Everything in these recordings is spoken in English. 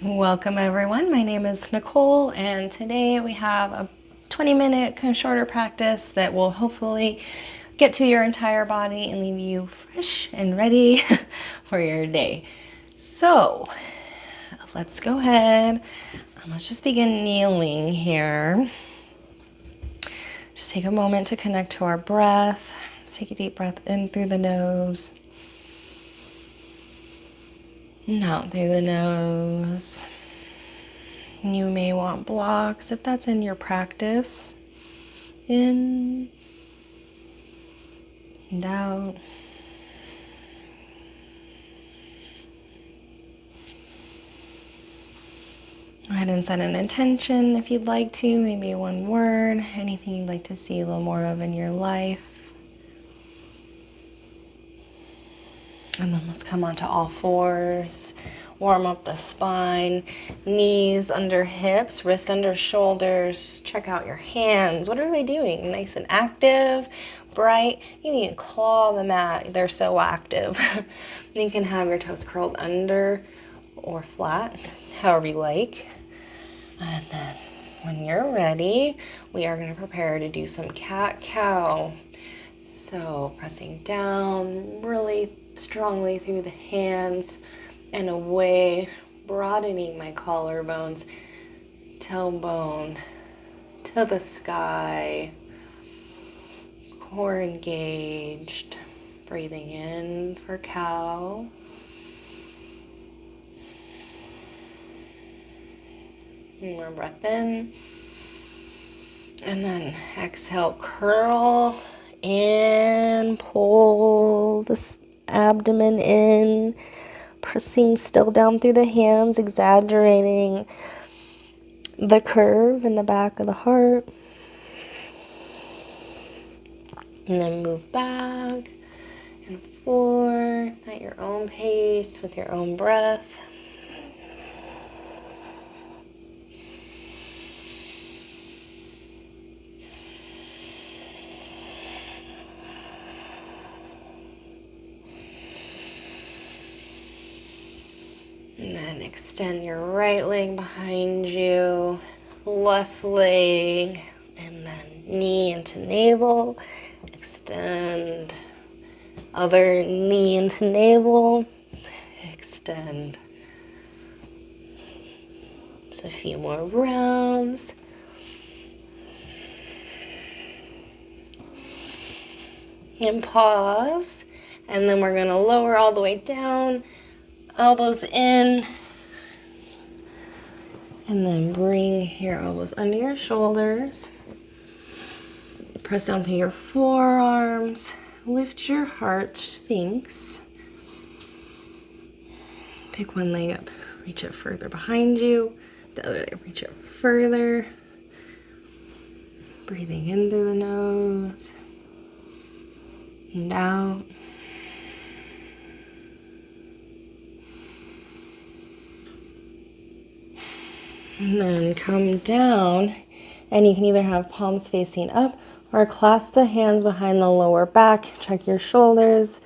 Welcome everyone, my name is Nicole and today we have a 20-minute kind of shorter practice that will hopefully get to your entire body and leave you fresh and ready for your day. So let's go ahead and let's just begin kneeling here. Just take a moment to connect to our breath. Let's take a deep breath in through the nose and out through the nose. You may want blocks if that's in your practice. In and out. Go ahead and set an intention if you'd like to, maybe one word, anything you'd like to see a little more of in your life. And then let's come onto all fours. Warm up the spine, knees under hips, wrists under shoulders. Check out your hands. What are they doing? Nice and active, bright. You need to claw the mat. They're so active. You can have your toes curled under or flat, however you like. And then when you're ready, we are going to prepare to do some cat-cow. So pressing down really strongly through the hands and away, broadening my collarbones, tailbone to the sky, core engaged. Breathing in for cow. One more breath in. And then exhale, curl and pull the abdomen in. Pressing still down through the hands, exaggerating the curve in the back of the heart. And then move back and forth at your own pace with your own breath. And then extend your right leg behind you, left leg, and then knee into navel. Extend, other knee into navel, extend. Just a few more rounds. And pause, and then we're gonna lower all the way down. Elbows in, and then bring your elbows under your shoulders. Press down through your forearms. Lift your heart, Sphinx. Pick one leg up, reach it further behind you. The other leg, reach it further. Breathing in through the nose and out. And then come down, and you can either have palms facing up or clasp the hands behind the lower back. Check your shoulders,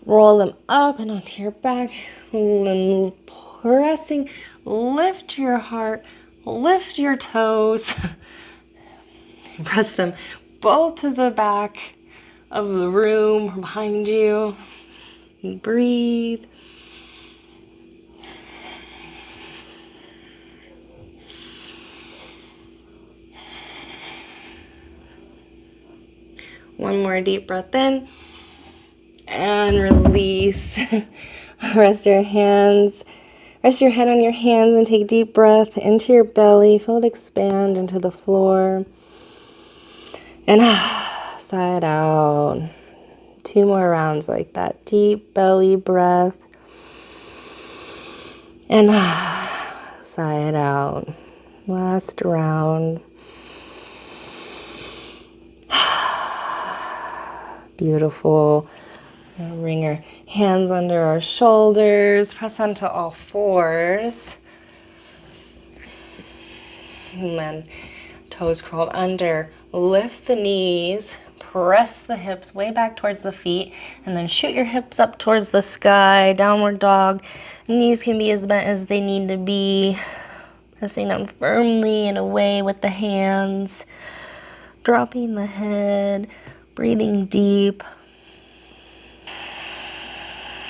roll them up and onto your back. And pressing, lift your heart, lift your toes. Press them both to the back of the room behind you. And breathe. One more deep breath in and release. Rest your hands. Rest your head on your hands and take a deep breath into your belly. Feel it expand into the floor. And sigh it out. 2 more rounds like that. Deep belly breath. And sigh it out. Last round. Beautiful. Bring our hands under our shoulders. Press onto all fours. And then toes curled under. Lift the knees. press the hips way back towards the feet, and then shoot your hips up towards the sky, downward dog. Knees can be as bent as they need to be. Pressing down firmly and away with the hands. Dropping the head, breathing deep.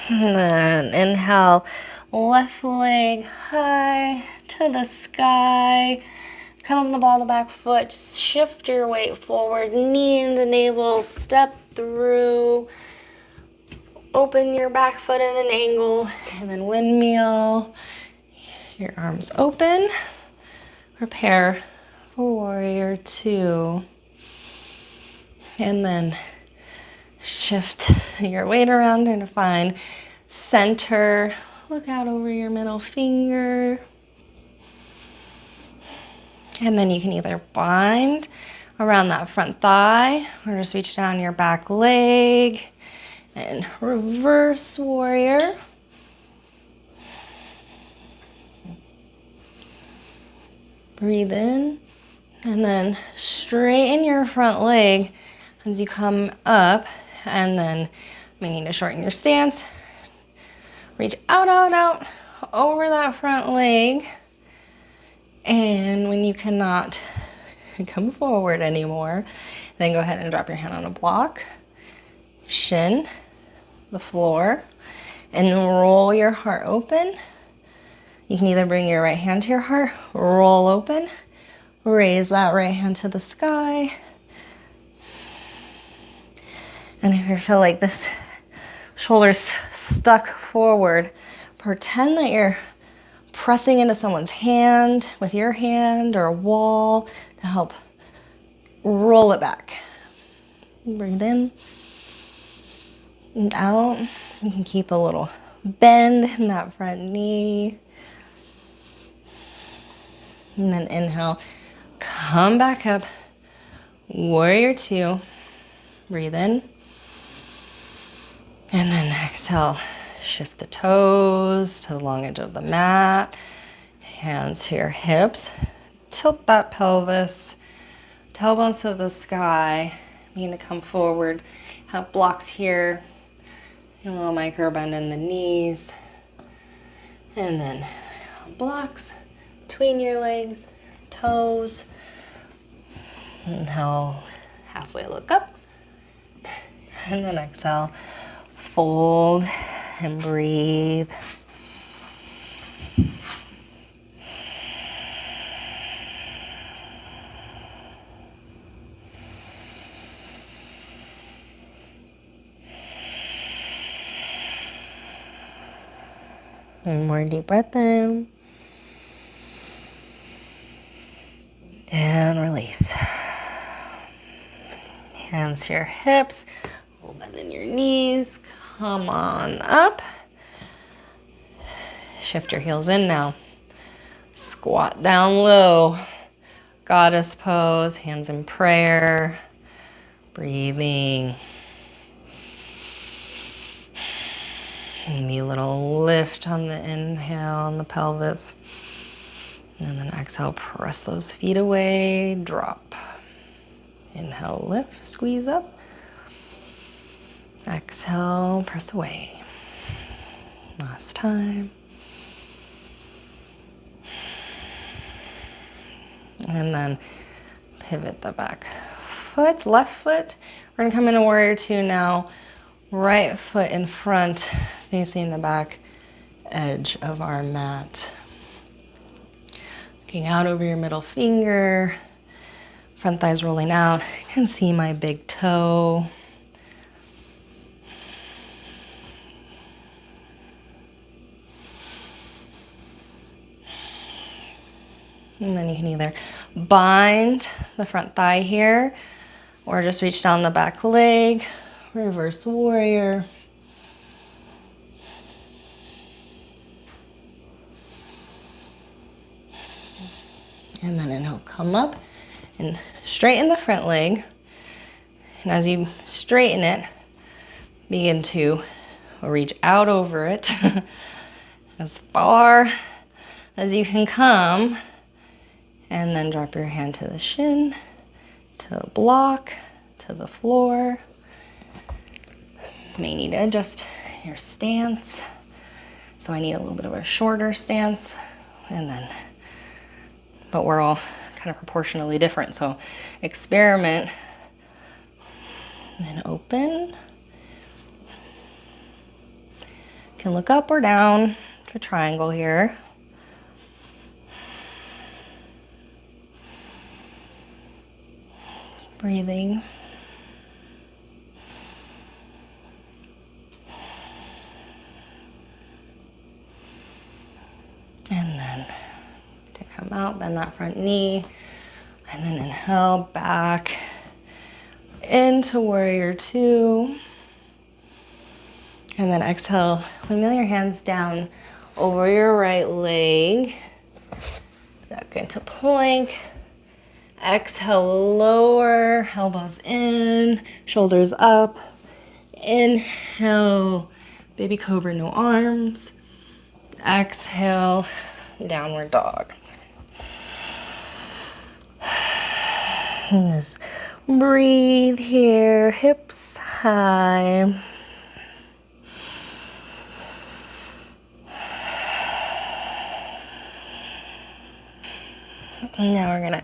And then inhale, left leg high to the sky. Come up the ball of the back foot, shift your weight forward, knee into navel, step through. Open your back foot at an angle, and then windmill. Your arms open. Prepare for warrior two. And then shift your weight around and find center. Look out over your middle finger. And then you can either bind around that front thigh or just reach down your back leg and reverse warrior. Breathe in and then straighten your front leg as you come up, and then may need to shorten your stance. Reach out, out, out over that front leg. And when you cannot come forward anymore, then go ahead and drop your hand on a block, shin the floor, and roll your heart open. You can either bring your right hand to your heart, roll open, raise that right hand to the sky. And if you feel like this shoulder's stuck forward, pretend that you're pressing into someone's hand with your hand or a wall to help roll it back. Breathe in and out. You can keep a little bend in that front knee. And then inhale, come back up, warrior two, breathe in. And then exhale, shift the toes to the long edge of the mat, hands to your hips, tilt that pelvis, tailbones to the sky, begin to come forward, have blocks here, a little micro bend in the knees, and then blocks between your legs, toes. Inhale, halfway look up, and then exhale, fold and breathe. One more deep breath in. And release. Hands to your hips, a little bend in your knees. Come on up. Shift your heels in now. Squat down low. Goddess pose, hands in prayer. Breathing. Maybe a little lift on the inhale on the pelvis. And then exhale, press those feet away, drop. Inhale, lift, squeeze up. Exhale, press away. Last time. And then pivot the back foot, left foot. We're gonna come into warrior two now. Right foot in front, facing the back edge of our mat. Looking out over your middle finger, front thighs rolling out. You can see my big toe. And then you can either bind the front thigh here or just reach down the back leg, reverse warrior. And then inhale, come up and straighten the front leg. And as you straighten it, begin to reach out over it as far as you can come. And then drop your hand to the shin, to the block, to to the floor. You may need to adjust your stance. So I need a little bit of a shorter stance, but we're all kind of proportionally different. So experiment and open. You can look up or down for triangle here. Keep breathing. And then to come out, bend that front knee, and then inhale back into warrior two. And then exhale, windmill your hands down over your right leg. Duck into plank. Exhale, lower, elbows in, shoulders up. Inhale, baby cobra, no arms. Exhale, downward dog. And just breathe here, hips high. And now we're gonna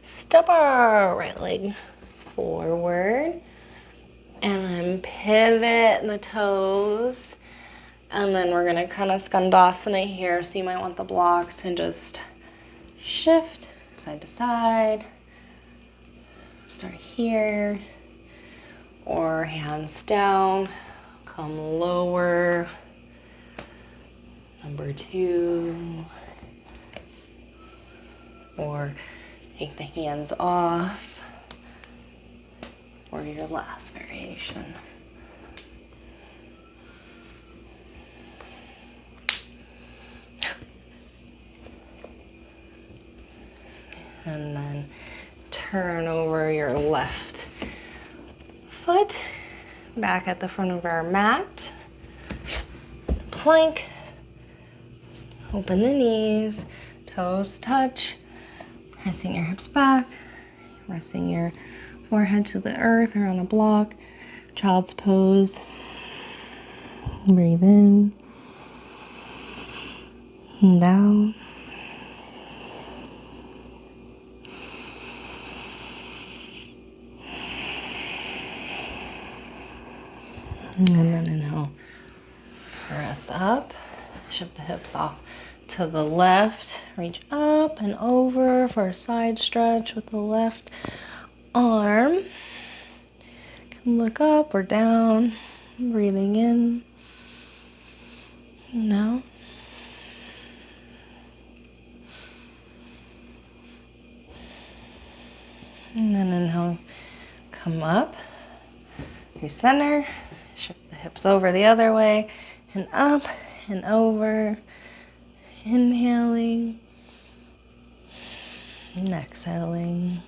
step our right leg forward and then pivot the toes. And then we're gonna kind of skandasana here. So you might want the blocks and just shift side to side. Start here, or hands down, come lower. Number two. Or take the hands off for your last variation. And then turn over your left foot back at the front of our mat. Plank. Open the knees, toes touch. Pressing your hips back, resting your forehead to the earth or on a block. Child's pose. Breathe in and down. And then inhale, press up, shift the hips off to the left, reach up and over for a side stretch with the left arm. You can look up or down, breathing in and out. And then inhale, come up, recenter, shift the hips over the other way, and up and over. Inhaling and exhaling.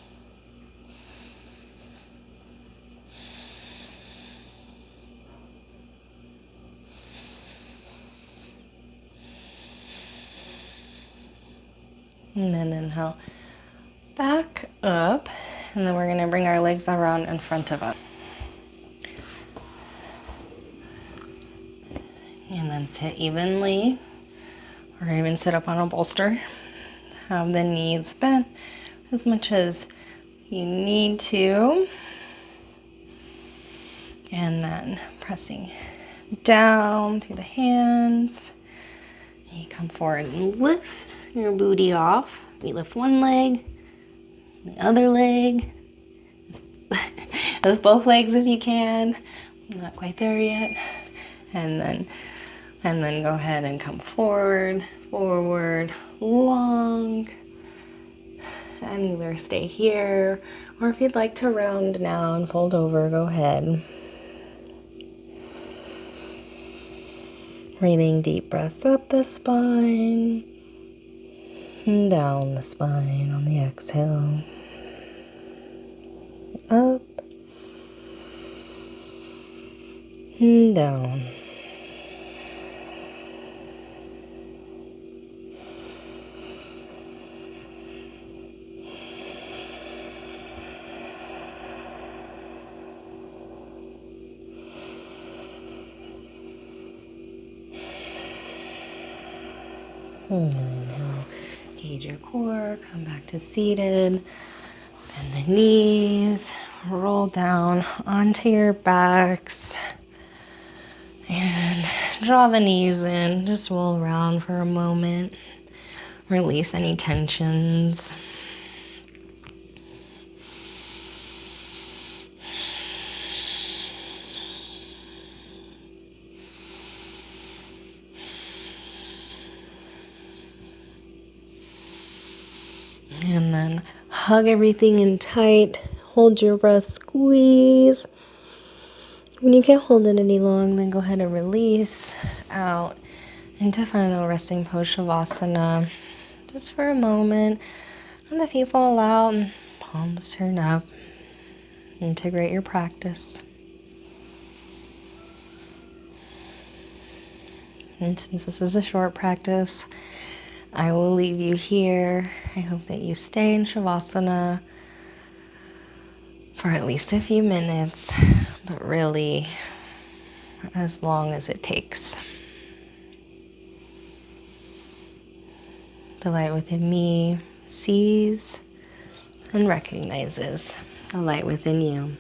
And then inhale back up, and then we're going to bring our legs around in front of us. And then sit evenly, or even sit up on a bolster. Have the knees bent as much as you need to. And then pressing down through the hands. You come forward and lift your booty off. You lift one leg, the other leg, with both legs if you can. I'm not quite there yet. And then go ahead and come forward, long, and either stay here, or if you'd like to round now and fold over, go ahead. Breathing deep breaths up the spine and down the spine on the exhale. Up and down. Inhale, engage your core, come back to seated. Bend the knees, roll down onto your backs. And draw the knees in, just roll around for a moment. Release any tensions. And then hug everything in tight. Hold your breath, squeeze. When you can't hold it any longer, then go ahead and release out into final resting pose, Savasana. Just for a moment. Let the feet fall out and palms turn up. Integrate your practice. And since this is a short practice, I will leave you here. I hope that you stay in Savasana for at least a few minutes, but really as long as it takes. The light within me sees and recognizes the light within you.